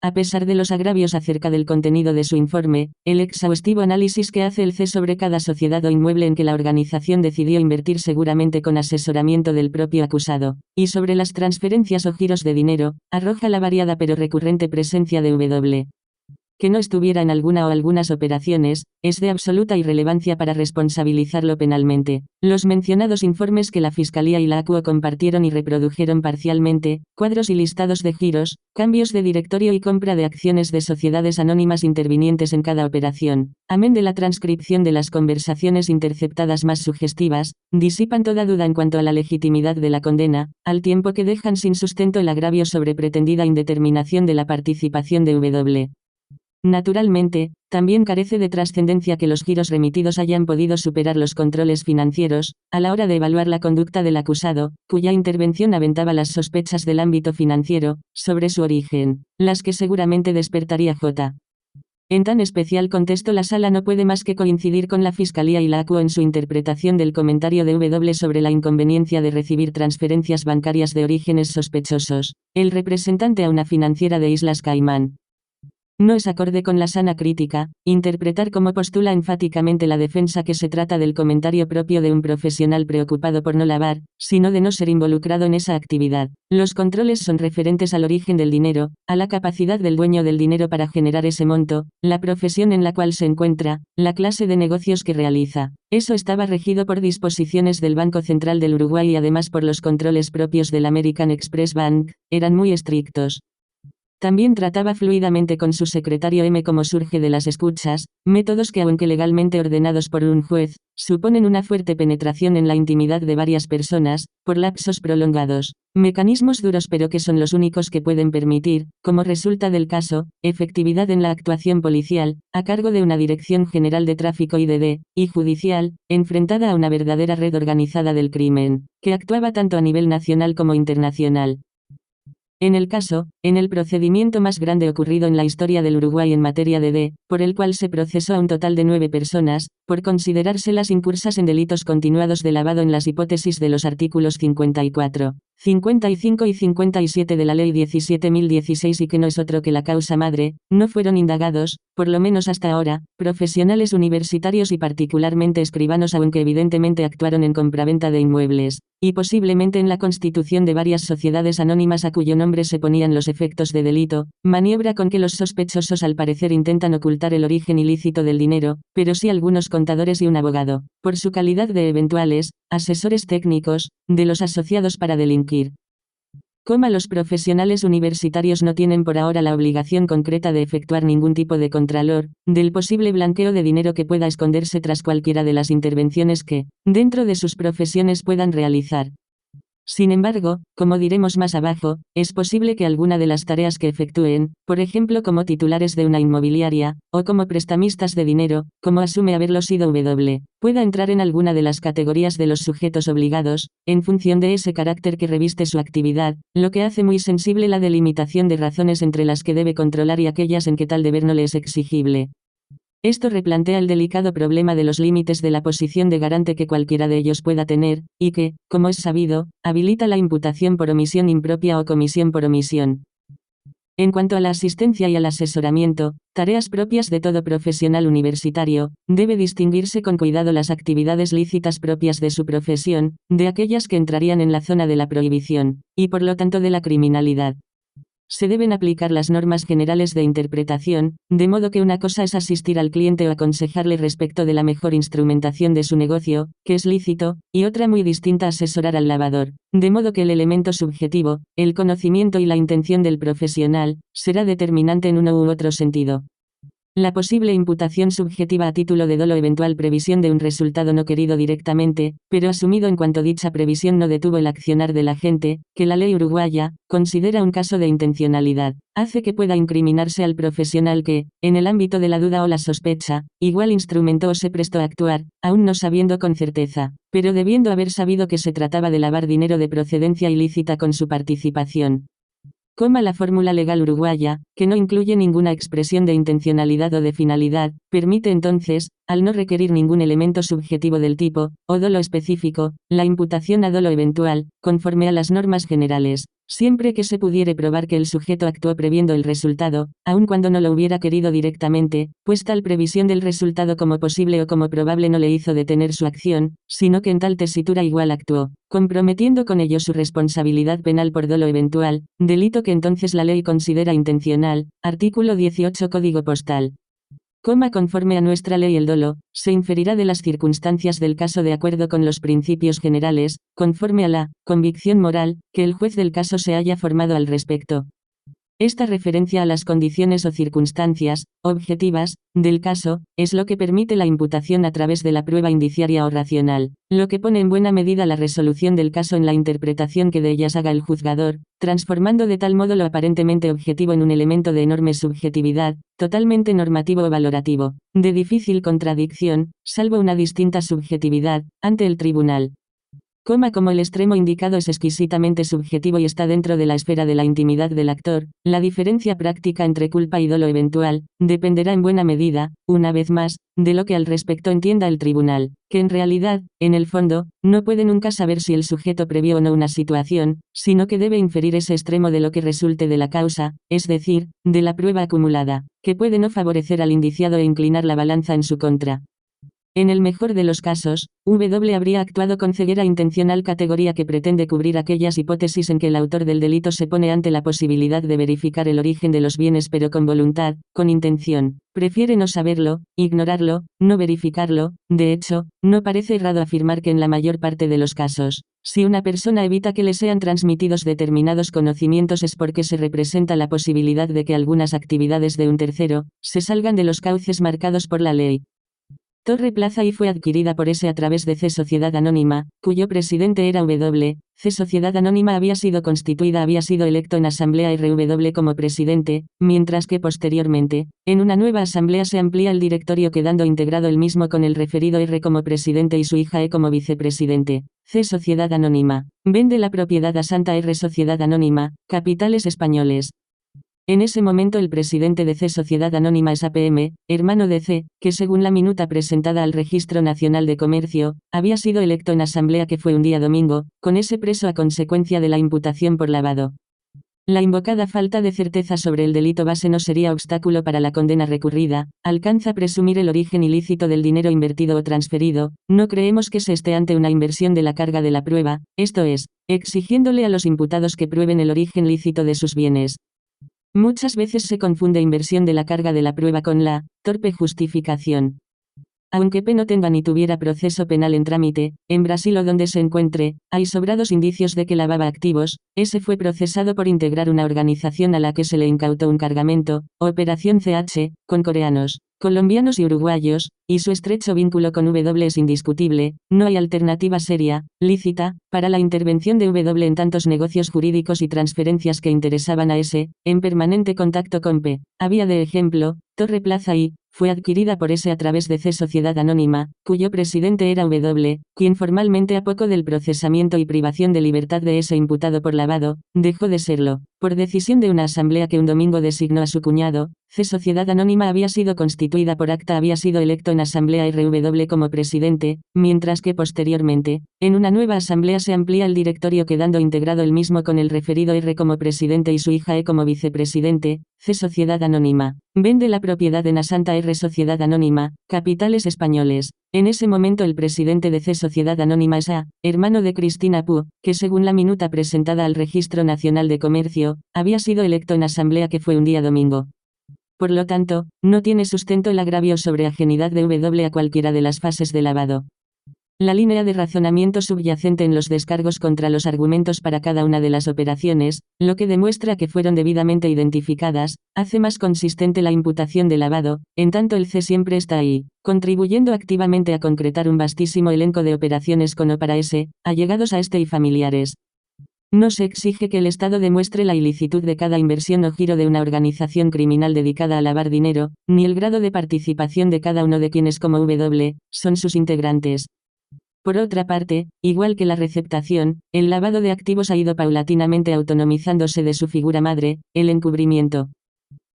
A pesar de los agravios acerca del contenido de su informe, el exhaustivo análisis que hace el C sobre cada sociedad o inmueble en que la organización decidió invertir seguramente con asesoramiento del propio acusado, y sobre las transferencias o giros de dinero, arroja la variada pero recurrente presencia de W. Que no estuviera en alguna o algunas operaciones, es de absoluta irrelevancia para responsabilizarlo penalmente. Los mencionados informes que la Fiscalía y la ACUO compartieron y reprodujeron parcialmente, cuadros y listados de giros, cambios de directorio y compra de acciones de sociedades anónimas intervinientes en cada operación, amén de la transcripción de las conversaciones interceptadas más sugestivas, disipan toda duda en cuanto a la legitimidad de la condena, al tiempo que dejan sin sustento el agravio sobre pretendida indeterminación de la participación de W. Naturalmente, también carece de trascendencia que los giros remitidos hayan podido superar los controles financieros, a la hora de evaluar la conducta del acusado, cuya intervención aventaba las sospechas del ámbito financiero, sobre su origen, las que seguramente despertaría J. En tan especial contexto la sala no puede más que coincidir con la Fiscalía y la ACUO en su interpretación del comentario de W sobre la inconveniencia de recibir transferencias bancarias de orígenes sospechosos. El representante a una financiera de Islas Caimán. No es acorde con la sana crítica, interpretar como postula enfáticamente la defensa que se trata del comentario propio de un profesional preocupado por no lavar, sino de no ser involucrado en esa actividad. Los controles son referentes al origen del dinero, a la capacidad del dueño del dinero para generar ese monto, la profesión en la cual se encuentra, la clase de negocios que realiza. Eso estaba regido por disposiciones del Banco Central del Uruguay y además por los controles propios del American Express Bank, eran muy estrictos. También trataba fluidamente con su secretario M como surge de las escuchas, métodos que aunque legalmente ordenados por un juez, suponen una fuerte penetración en la intimidad de varias personas, por lapsos prolongados, mecanismos duros pero que son los únicos que pueden permitir, como resulta del caso, efectividad en la actuación policial, a cargo de una Dirección General de Tráfico y judicial, enfrentada a una verdadera red organizada del crimen, que actuaba tanto a nivel nacional como internacional. En el procedimiento más grande ocurrido en la historia del Uruguay en materia de por el cual se procesó a un total de 9 personas, por considerárselas incursas en delitos continuados de lavado en las hipótesis de los artículos 54, 55 y 57 de la Ley 17.016 y que no es otro que la causa madre, no fueron indagados, por lo menos hasta ahora, profesionales universitarios y particularmente escribanos, aunque evidentemente actuaron en compraventa de inmuebles, y posiblemente en la constitución de varias sociedades anónimas a cuyo nombre se ponían los efectos de delito, maniobra con que los sospechosos al parecer intentan ocultar el origen ilícito del dinero, pero sí algunos contadores y un abogado, por su calidad de eventuales asesores técnicos, de los asociados para delinquir. Los profesionales universitarios no tienen por ahora la obligación concreta de efectuar ningún tipo de contralor, del posible blanqueo de dinero que pueda esconderse tras cualquiera de las intervenciones que, dentro de sus profesiones puedan realizar. Sin embargo, como diremos más abajo, es posible que alguna de las tareas que efectúen, por ejemplo como titulares de una inmobiliaria, o como prestamistas de dinero, como asume haberlo sido pueda entrar en alguna de las categorías de los sujetos obligados, en función de ese carácter que reviste su actividad, lo que hace muy sensible la delimitación de razones entre las que debe controlar y aquellas en que tal deber no le es exigible. Esto replantea el delicado problema de los límites de la posición de garante que cualquiera de ellos pueda tener, y que, como es sabido, habilita la imputación por omisión impropia o comisión por omisión. En cuanto a la asistencia y al asesoramiento, tareas propias de todo profesional universitario, debe distinguirse con cuidado las actividades lícitas propias de su profesión, de aquellas que entrarían en la zona de la prohibición, y por lo tanto de la criminalidad. Se deben aplicar las normas generales de interpretación, de modo que una cosa es asistir al cliente o aconsejarle respecto de la mejor instrumentación de su negocio, que es lícito, y otra muy distinta asesorar al lavador, de modo que el elemento subjetivo, el conocimiento y la intención del profesional, será determinante en uno u otro sentido. La posible imputación subjetiva a título de dolo, eventual previsión de un resultado no querido directamente, pero asumido en cuanto dicha previsión no detuvo el accionar del agente, que la ley uruguaya considera un caso de intencionalidad, hace que pueda incriminarse al profesional que, en el ámbito de la duda o la sospecha, igual instrumentó o se prestó a actuar, aún no sabiendo con certeza, pero debiendo haber sabido que se trataba de lavar dinero de procedencia ilícita con su participación. La fórmula legal uruguaya, que no incluye ninguna expresión de intencionalidad o de finalidad, permite entonces, al no requerir ningún elemento subjetivo del tipo, o dolo específico, la imputación a dolo eventual, conforme a las normas generales, siempre que se pudiere probar que el sujeto actuó previendo el resultado, aun cuando no lo hubiera querido directamente, pues tal previsión del resultado como posible o como probable no le hizo detener su acción, sino que en tal tesitura igual actuó, comprometiendo con ello su responsabilidad penal por dolo eventual, delito que entonces la ley considera intencional, artículo 18 Código Postal. Conforme a nuestra ley el dolo, se inferirá de las circunstancias del caso de acuerdo con los principios generales, conforme a la convicción moral, que el juez del caso se haya formado al respecto. Esta referencia a las condiciones o circunstancias, objetivas, del caso, es lo que permite la imputación a través de la prueba indiciaria o racional, lo que pone en buena medida la resolución del caso en la interpretación que de ellas haga el juzgador, transformando de tal modo lo aparentemente objetivo en un elemento de enorme subjetividad, totalmente normativo o valorativo, de difícil contradicción, salvo una distinta subjetividad, ante el tribunal. Como el extremo indicado es exquisitamente subjetivo y está dentro de la esfera de la intimidad del actor, la diferencia práctica entre culpa y dolo eventual, dependerá en buena medida, una vez más, de lo que al respecto entienda el tribunal, que en realidad, en el fondo, no puede nunca saber si el sujeto previó o no una situación, sino que debe inferir ese extremo de lo que resulte de la causa, es decir, de la prueba acumulada, que puede no favorecer al indiciado e inclinar la balanza en su contra. En el mejor de los casos, habría actuado con ceguera intencional, categoría que pretende cubrir aquellas hipótesis en que el autor del delito se pone ante la posibilidad de verificar el origen de los bienes pero con voluntad, con intención. Prefiere no saberlo, ignorarlo, no verificarlo. De hecho, no parece errado afirmar que en la mayor parte de los casos, si una persona evita que le sean transmitidos determinados conocimientos es porque se representa la posibilidad de que algunas actividades de un tercero se salgan de los cauces marcados por la ley. Torre Plaza I fue adquirida por S a través de C Sociedad Anónima, cuyo presidente era W. C Sociedad Anónima había sido electo en Asamblea RW como presidente, mientras que posteriormente, en una nueva asamblea se amplía el directorio quedando integrado el mismo con el referido R como presidente y su hija E como vicepresidente. C Sociedad Anónima. Vende la propiedad a Santa R Sociedad Anónima, capitales españoles. En ese momento el presidente de C Sociedad Anónima es APM, hermano de C, que según la minuta presentada al Registro Nacional de Comercio, había sido electo en asamblea que fue un día domingo, con ese preso a consecuencia de la imputación por lavado. La invocada falta de certeza sobre el delito base no sería obstáculo para la condena recurrida, alcanza a presumir el origen ilícito del dinero invertido o transferido, no creemos que se esté ante una inversión de la carga de la prueba, esto es, exigiéndole a los imputados que prueben el origen lícito de sus bienes. Muchas veces se confunde inversión de la carga de la prueba con la torpe justificación. Aunque P no tenga ni tuviera proceso penal en trámite, en Brasil o donde se encuentre, hay sobrados indicios de que lavaba activos. S fue procesado por integrar una organización a la que se le incautó un cargamento, Operación CH, con coreanos, colombianos y uruguayos, y su estrecho vínculo con W es indiscutible. No hay alternativa seria, lícita, para la intervención de W en tantos negocios jurídicos y transferencias que interesaban a S, en permanente contacto con P. Había de ejemplo, Torre Plaza I, fue adquirida por S a través de C Sociedad Anónima, cuyo presidente era W, quien formalmente a poco del procesamiento y privación de libertad de S imputado por lavado, dejó de serlo. Por decisión de una asamblea que un domingo designó a su cuñado, C Sociedad Anónima había sido constituida por acta, había sido electo en asamblea RW como presidente, mientras que posteriormente, en una nueva asamblea se amplía el directorio quedando integrado el mismo con el referido R como presidente y su hija E como vicepresidente. C Sociedad Anónima. Vende la propiedad en Santa R Sociedad Anónima, capitales españoles. En ese momento el presidente de C Sociedad Anónima es A, hermano de Cristina Pu, que según la minuta presentada al Registro Nacional de Comercio, había sido electo en asamblea que fue un día domingo. Por lo tanto, no tiene sustento el agravio sobre ajenidad de W a cualquiera de las fases de lavado. La línea de razonamiento subyacente en los descargos contra los argumentos para cada una de las operaciones, lo que demuestra que fueron debidamente identificadas, hace más consistente la imputación de lavado, en tanto el C siempre está ahí, contribuyendo activamente a concretar un vastísimo elenco de operaciones con o para S, allegados a este y familiares. No se exige que el Estado demuestre la ilicitud de cada inversión o giro de una organización criminal dedicada a lavar dinero, ni el grado de participación de cada uno de quienes como W, son sus integrantes. Por otra parte, igual que la receptación, el lavado de activos ha ido paulatinamente autonomizándose de su figura madre, el encubrimiento.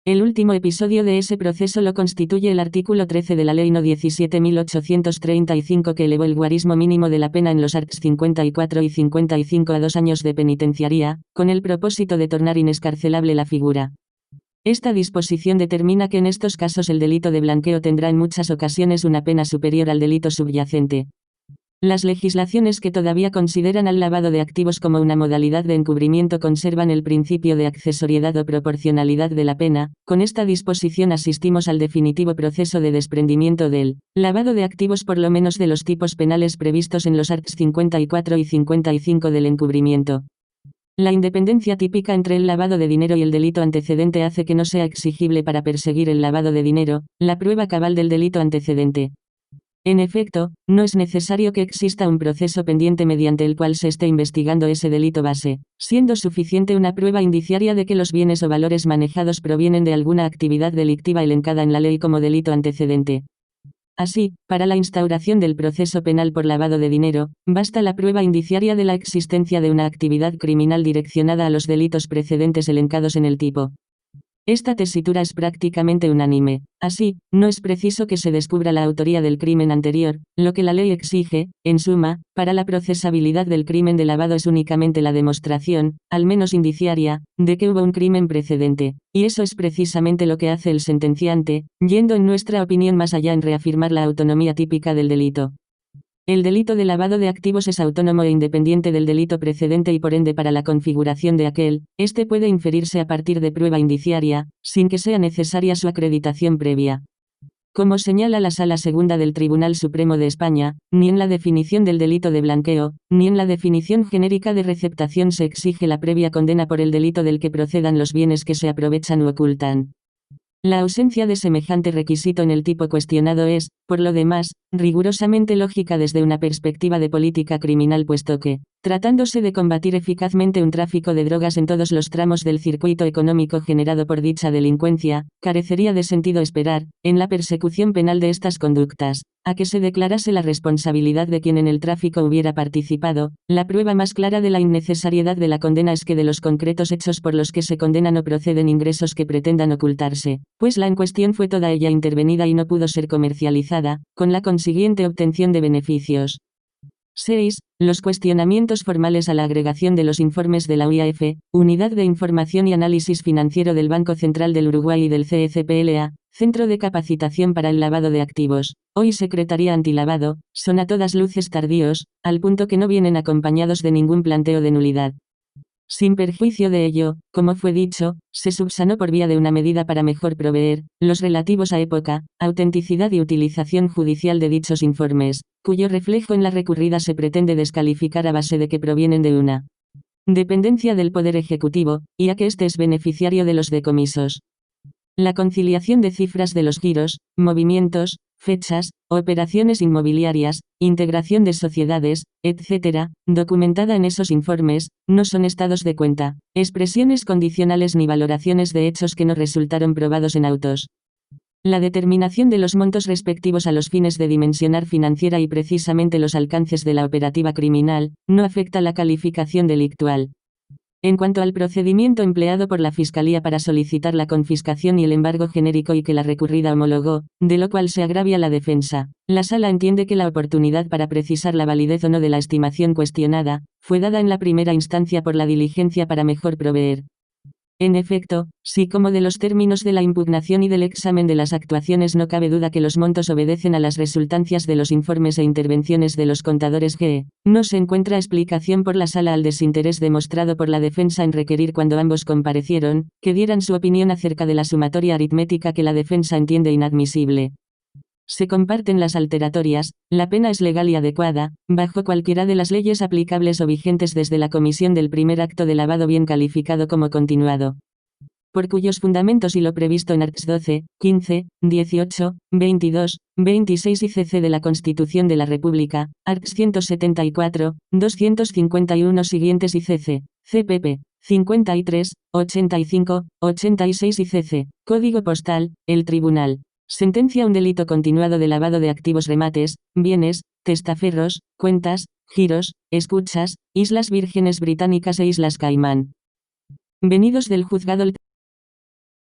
El último episodio de ese proceso lo constituye el artículo 13 de la Ley No. 17.835 que elevó el guarismo mínimo de la pena en los arts. 54 y 55 a 2 años de penitenciaría, con el propósito de tornar inescarcelable la figura. Esta disposición determina que en estos casos el delito de blanqueo tendrá en muchas ocasiones una pena superior al delito subyacente. Las legislaciones que todavía consideran al lavado de activos como una modalidad de encubrimiento conservan el principio de accesoriedad o proporcionalidad de la pena. Con esta disposición asistimos al definitivo proceso de desprendimiento del lavado de activos por lo menos de los tipos penales previstos en los arts. 54 y 55 del encubrimiento. La independencia típica entre el lavado de dinero y el delito antecedente hace que no sea exigible para perseguir el lavado de dinero la prueba cabal del delito antecedente. En efecto, no es necesario que exista un proceso pendiente mediante el cual se esté investigando ese delito base, siendo suficiente una prueba indiciaria de que los bienes o valores manejados provienen de alguna actividad delictiva elencada en la ley como delito antecedente. Así, para la instauración del proceso penal por lavado de dinero, basta la prueba indiciaria de la existencia de una actividad criminal direccionada a los delitos precedentes elencados en el tipo. Esta tesitura es prácticamente unánime. Así, no es preciso que se descubra la autoría del crimen anterior, lo que la ley exige, en suma, para la procesabilidad del crimen de lavado es únicamente la demostración, al menos indiciaria, de que hubo un crimen precedente, y eso es precisamente lo que hace el sentenciante, yendo en nuestra opinión más allá en reafirmar la autonomía típica del delito. El delito de lavado de activos es autónomo e independiente del delito precedente y por ende para la configuración de aquel, este puede inferirse a partir de prueba indiciaria, sin que sea necesaria su acreditación previa. Como señala la Sala Segunda del Tribunal Supremo de España, ni en la definición del delito de blanqueo, ni en la definición genérica de receptación se exige la previa condena por el delito del que procedan los bienes que se aprovechan u ocultan. La ausencia de semejante requisito en el tipo cuestionado es, por lo demás, rigurosamente lógica desde una perspectiva de política criminal, puesto que, tratándose de combatir eficazmente un tráfico de drogas en todos los tramos del circuito económico generado por dicha delincuencia, carecería de sentido esperar, en la persecución penal de estas conductas, a que se declarase la responsabilidad de quien en el tráfico hubiera participado. La prueba más clara de la innecesariedad de la condena es que de los concretos hechos por los que se condena no proceden ingresos que pretendan ocultarse, pues la en cuestión fue toda ella intervenida y no pudo ser comercializada, con la consiguiente obtención de beneficios. 6. Los cuestionamientos formales a la agregación de los informes de la UIAF, Unidad de Información y Análisis Financiero del Banco Central del Uruguay y del CECPLA, Centro de Capacitación para el Lavado de Activos, hoy Secretaría Antilavado, son a todas luces tardíos, al punto que no vienen acompañados de ningún planteo de nulidad. Sin perjuicio de ello, como fue dicho, se subsanó por vía de una medida para mejor proveer, los relativos a época, autenticidad y utilización judicial de dichos informes, cuyo reflejo en la recurrida se pretende descalificar a base de que provienen de una dependencia del Poder Ejecutivo, y a que éste es beneficiario de los decomisos. La conciliación de cifras de los giros, movimientos, fechas, operaciones inmobiliarias, integración de sociedades, etc., documentada en esos informes, no son estados de cuenta, expresiones condicionales ni valoraciones de hechos que no resultaron probados en autos. La determinación de los montos respectivos a los fines de dimensionar financiera y precisamente los alcances de la operativa criminal, no afecta la calificación delictual. En cuanto al procedimiento empleado por la Fiscalía para solicitar la confiscación y el embargo genérico y que la recurrida homologó, de lo cual se agravia la defensa, la Sala entiende que la oportunidad para precisar la validez o no de la estimación cuestionada, fue dada en la primera instancia por la diligencia para mejor proveer. En efecto, si como de los términos de la impugnación y del examen de las actuaciones no cabe duda que los montos obedecen a las resultancias de los informes e intervenciones de los contadores GE, no se encuentra explicación por la Sala al desinterés demostrado por la defensa en requerir cuando ambos comparecieron, que dieran su opinión acerca de la sumatoria aritmética que la defensa entiende inadmisible. Se comparten las alteratorias, la pena es legal y adecuada, bajo cualquiera de las leyes aplicables o vigentes desde la comisión del primer acto de lavado bien calificado como continuado. Por cuyos fundamentos y lo previsto en arts. 12, 15, 18, 22, 26 y cc de la Constitución de la República, arts. 174, 251 siguientes y cc, cpp. 53, 85, 86 y cc, Código Postal, el Tribunal sentencia un delito continuado de lavado de activos, remates, bienes, testaferros, cuentas, giros, escuchas, Islas Vírgenes Británicas e Islas Caimán. Venidos del juzgado el